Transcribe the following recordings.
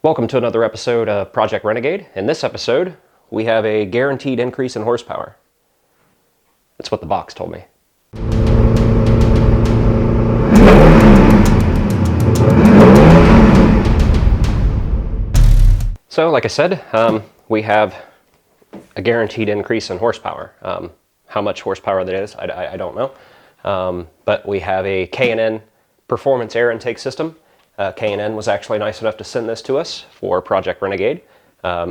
Welcome to another episode of Project Renegade. In this episode, we have a guaranteed increase in horsepower. That's what the box told me. So, like I said, we have a guaranteed increase in horsepower. How much horsepower that is, I don't know. But we have a K&N performance air intake system. K&N was actually nice enough to send this to us for Project Renegade.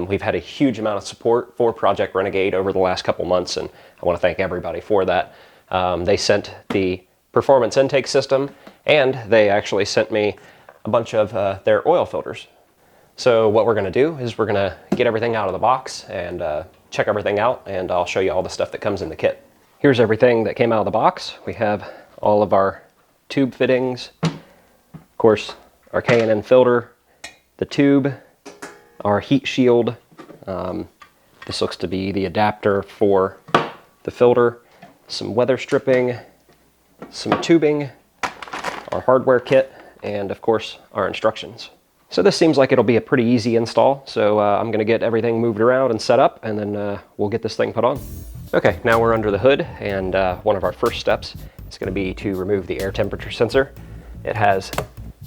We've had a huge amount of support for Project Renegade over the last couple months, and I want to thank everybody for that. They sent the performance intake system, and they actually sent me a bunch of their oil filters. So what we're going to do is we're going to get everything out of the box and check everything out, and I'll show you all the stuff that comes in the kit. Here's everything that came out of the box. We have all of our tube fittings, of course, our K&N filter, the tube, our heat shield. This looks to be the adapter for the filter, some weather stripping, some tubing, our hardware kit, and of course our instructions. So this seems like it'll be a pretty easy install, so I'm going to get everything moved around and set up, and then we'll get this thing put on. Okay, now we're under the hood, and one of our first steps is going to be to remove the air temperature sensor. It has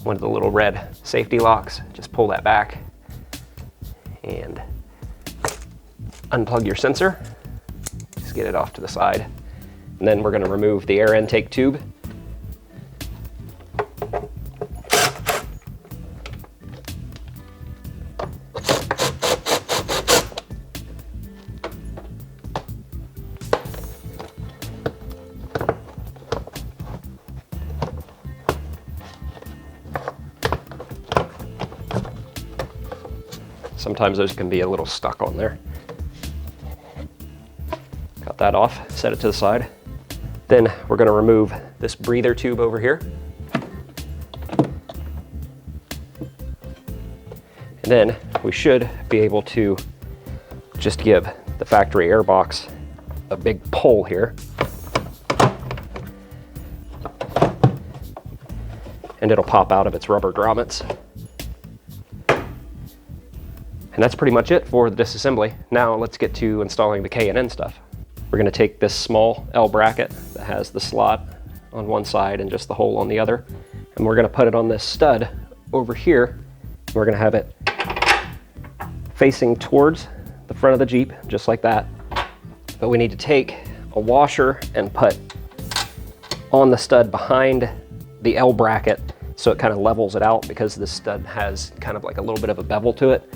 one of the little red safety locks. Just pull that back and unplug your sensor. Just get it off to the side. And then we're going to remove the air intake tube. Sometimes those can be a little stuck on there. Got that off, set it to the side. Then we're going to remove this breather tube over here. And then we should be able to just give the factory air box a big pull here. And it'll pop out of its rubber grommets. And that's pretty much it for the disassembly. Now let's get to installing the K&N stuff. We're going to take this small L bracket that has the slot on one side and just the hole on the other, and we're going to put it on this stud over here. We're going to have it facing towards the front of the Jeep, just like that. But we need to take a washer and put on the stud behind the L bracket so it kind of levels it out, because this stud has kind of like a little bit of a bevel to it.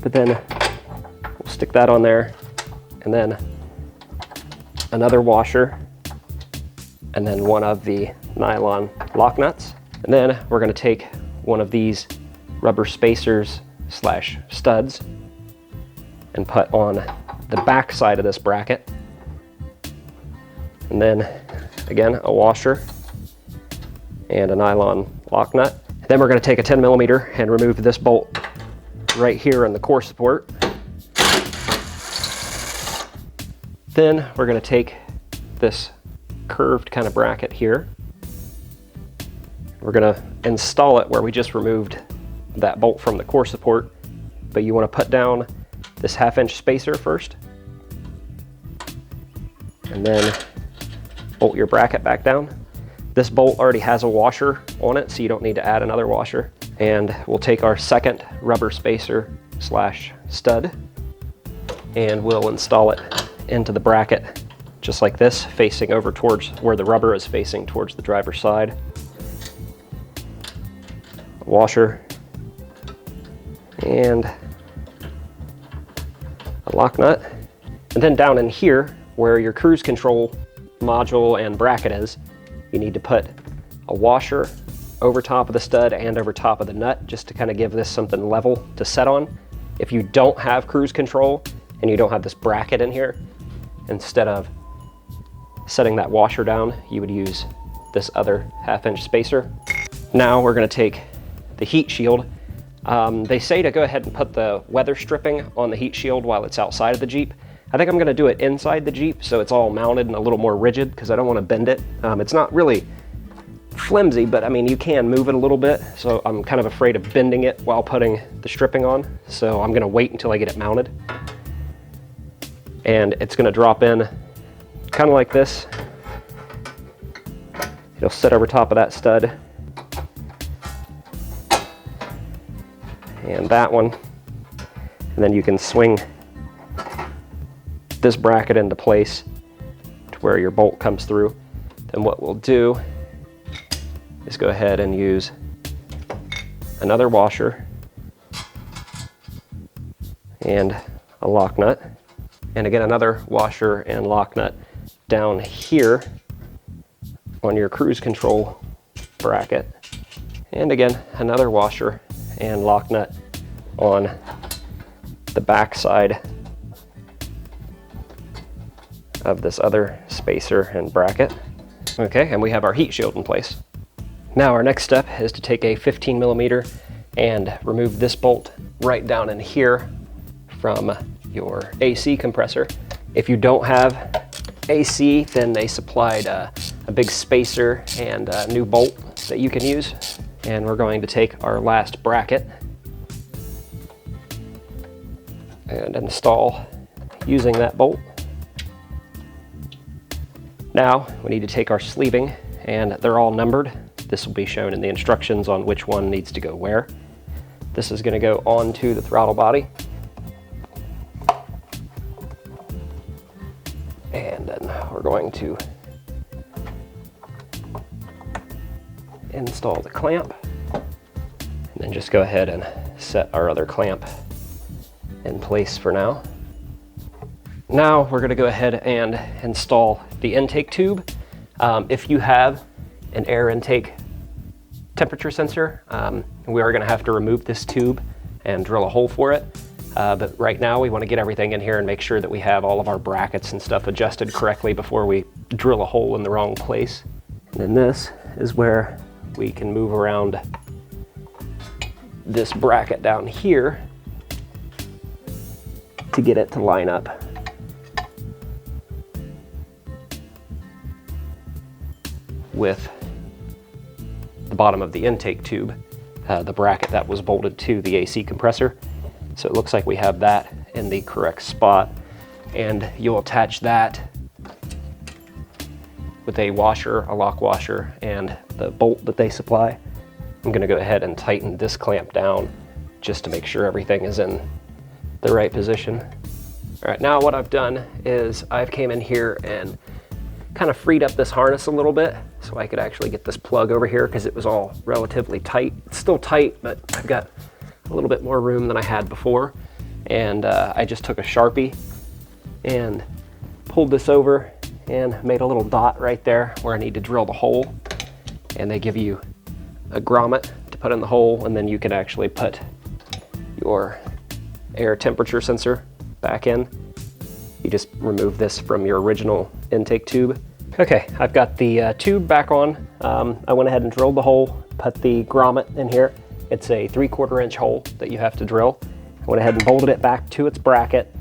But then we'll stick that on there, and then another washer, and then one of the nylon lock nuts. And then we're going to take one of these rubber spacers slash studs and put on the back side of this bracket. And then again, a washer and a nylon lock nut. Then we're going to take a 10mm and remove this bolt right here in the core support. Then we're going to take this curved kind of bracket here. We're going to install it where we just removed that bolt from the core support, but you want to put down this 1/2-inch spacer first, and then bolt your bracket back down. This bolt already has a washer on it, so you don't need to add another washer. And we'll take our second rubber spacer slash stud, and we'll install it into the bracket just like this, facing over towards where the rubber is facing towards the driver's side. A washer and a lock nut. And then down in here where your cruise control module and bracket is, you need to put a washer over top of the stud and over top of the nut, just to kind of give this something level to set on. If you don't have cruise control and you don't have this bracket in here, instead of setting that washer down, you would use this other 1/2-inch spacer. Now we're going to take the heat shield. They say to go ahead and put the weather stripping on the heat shield while it's outside of the Jeep. I think I'm going to do it inside the Jeep so it's all mounted and a little more rigid, because I don't want to bend it. It's not really flimsy, but I mean, you can move it a little bit, so I'm kind of afraid of bending it while putting the stripping on, so I'm gonna wait until I get it mounted. And it's gonna drop in kind of like this. It'll sit over top of that stud. And that one. And then you can swing this bracket into place to where your bolt comes through. Then what we'll do is go ahead and use another washer and a lock nut. And again, another washer and lock nut down here on your cruise control bracket. And again, another washer and lock nut on the back side of this other spacer and bracket. Okay, and we have our heat shield in place. Now our next step is to take a 15mm and remove this bolt right down in here from your AC compressor. If you don't have AC, then they supplied a big spacer and a new bolt that you can use. And we're going to take our last bracket and install using that bolt. Now we need to take our sleeving, and they're all numbered. This will be shown in the instructions on which one needs to go where. This is going to go onto the throttle body. And then we're going to install the clamp, and then just go ahead and set our other clamp in place for now. Now we're going to go ahead and install the intake tube. If you have an air intake temperature sensor, we are going to have to remove this tube and drill a hole for it. But right now we want to get everything in here and make sure that we have all of our brackets and stuff adjusted correctly before we drill a hole in the wrong place. And then this is where we can move around this bracket down here to get it to line up. With the bottom of the intake tube, the bracket that was bolted to the AC compressor. So it looks like we have that in the correct spot, and you'll attach that with a washer, a lock washer, and the bolt that they supply. I'm going to go ahead and tighten this clamp down just to make sure everything is in the right position. All right, now what I've done is I've came in here and kind of freed up this harness a little bit so I could actually get this plug over here because it was all relatively tight. It's still tight, but I've got a little bit more room than I had before. And I just took a Sharpie and pulled this over and made a little dot right there where I need to drill the hole. And they give you a grommet to put in the hole, and then you can actually put your air temperature sensor back in. You just remove this from your original intake tube. Okay, I've got the tube back on. I went ahead and drilled the hole, put the grommet in here. It's a 3/4 inch hole that you have to drill. I went ahead and bolted it back to its bracket.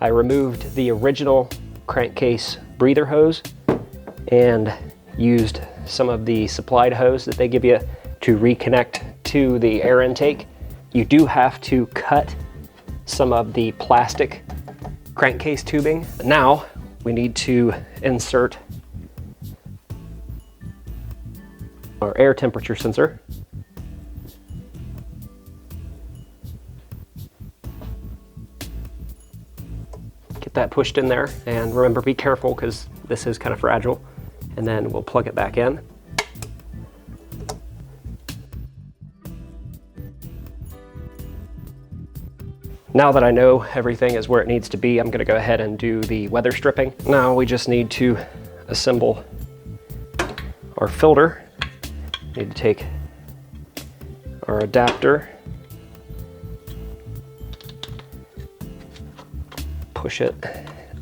I removed the original crankcase breather hose and used some of the supplied hose that they give you to reconnect to the air intake. You do have to cut some of the plastic crankcase tubing. Now we need to insert our air temperature sensor. Get that pushed in there, and remember, be careful because this is kind of fragile. And then we'll plug it back in. Now that I know everything is where it needs to be, I'm going to go ahead and do the weather stripping. Now we just need to assemble our filter. We need to take our adapter, push it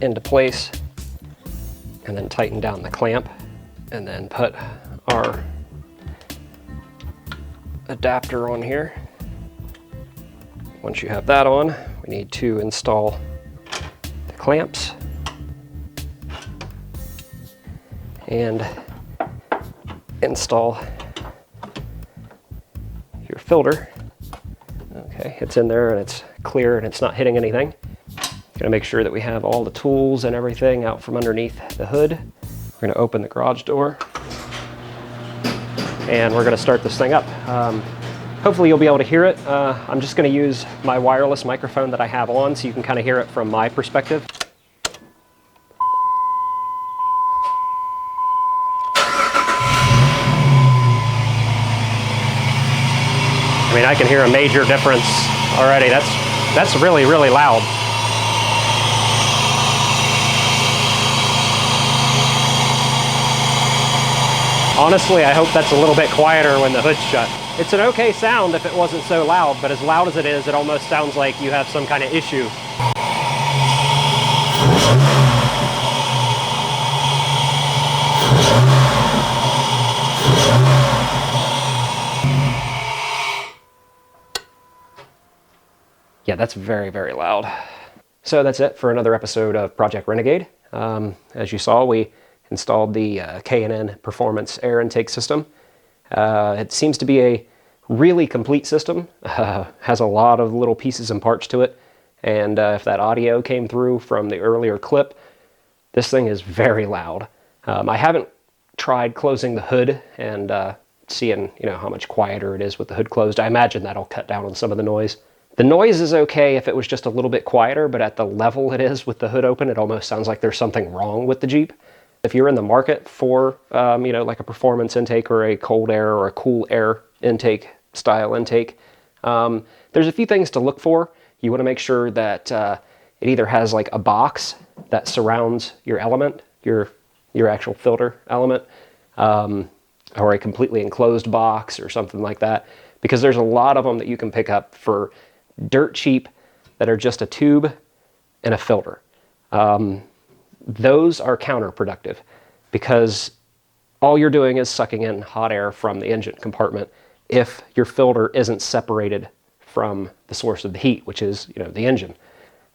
into place, and then tighten down the clamp, and then put our adapter on here. Once you have that on, we need to install the clamps and install your filter. Okay, it's in there and it's clear and it's not hitting anything. Gonna make sure that we have all the tools and everything out from underneath the hood. We're gonna open the garage door and we're gonna start this thing up. Hopefully you'll be able to hear it. I'm just gonna use my wireless microphone that I have on so you can kind of hear it from my perspective. I mean, I can hear a major difference already. That's really, really loud. Honestly, I hope that's a little bit quieter when the hood's shut. It's an okay sound if it wasn't so loud, but as loud as it is, it almost sounds like you have some kind of issue. Yeah, that's very, very loud. So that's it for another episode of Project Renegade. As you saw, we installed the K&N Performance Air Intake System. It seems to be a really complete system, has a lot of little pieces and parts to it, and if that audio came through from the earlier clip, this thing is very loud. I haven't tried closing the hood and seeing how much quieter it is with the hood closed. I imagine that'll cut down on some of the noise. The noise is okay if it was just a little bit quieter, but at the level it is with the hood open, it almost sounds like there's something wrong with the Jeep. If you're in the market for, like a performance intake or a cold air or a cool air intake style intake, there's a few things to look for. You want to make sure that it either has like a box that surrounds your element, your actual filter element, or a completely enclosed box or something like that, because there's a lot of them that you can pick up for dirt cheap that are just a tube and a filter. Those are counterproductive because all you're doing is sucking in hot air from the engine compartment if your filter isn't separated from the source of the heat, which is, the engine.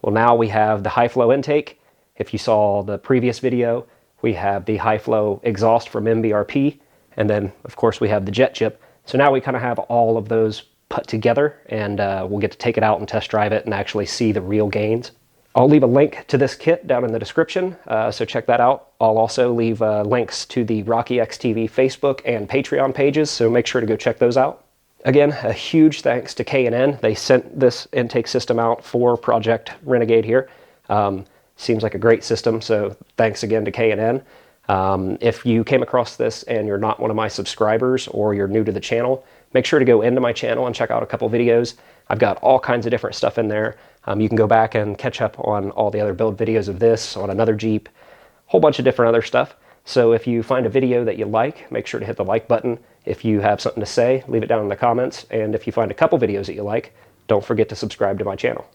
Well, now we have the high flow intake. If you saw the previous video, we have the high flow exhaust from MBRP, and then of course we have the jet chip. So now we kind of have all of those put together, and we'll get to take it out and test drive it and actually see the real gains. I'll leave a link to this kit down in the description, so check that out. I'll also leave links to the Rocky XTV Facebook and Patreon pages, so make sure to go check those out. Again, a huge thanks to K&N. They sent this intake system out for Project Renegade here. Seems like a great system, so thanks again to K&N. If you came across this and you're not one of my subscribers or you're new to the channel, make sure to go into my channel and check out a couple videos. I've got all kinds of different stuff in there. You can go back and catch up on all the other build videos of this, on another Jeep, a whole bunch of different other stuff. So if you find a video that you like, make sure to hit the like button. If you have something to say, leave it down in the comments. And if you find a couple videos that you like, don't forget to subscribe to my channel.